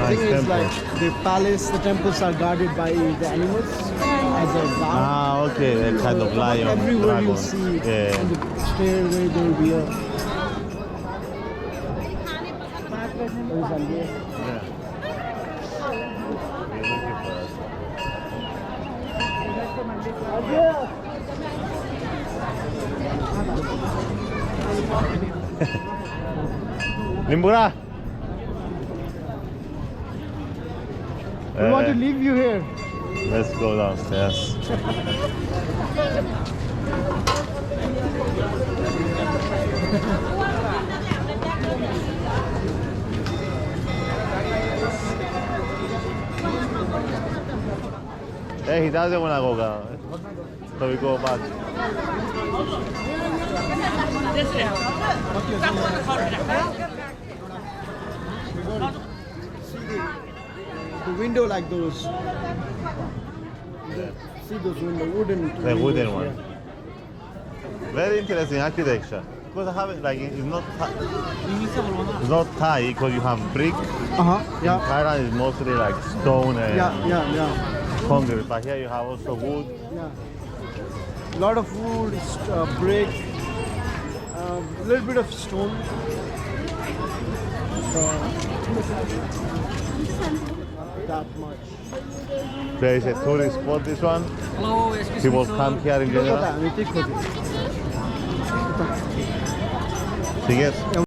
I think it's like the palace, the temples are guarded by the animals as a guard. Ah, okay, a kind of lion, Everywhere dragon. you see Yeah. on the stairway there will be a. Yeah. Limbura. We want to leave you here. Let's go downstairs. Hey, he doesn't want to go down. So we go back. The window like those. See those windows, wooden. The wooden windows, one. Very interesting architecture. Because I have it like it's not Thai because you have brick. Yeah. Thailand is mostly like stone and Yeah. concrete, but here you have also wood. Yeah. A lot of wood, brick, a little bit of stone. That much. There is a tourist spot. This one. Hello, excuse People me, sir. come here in general. Pata, Yes.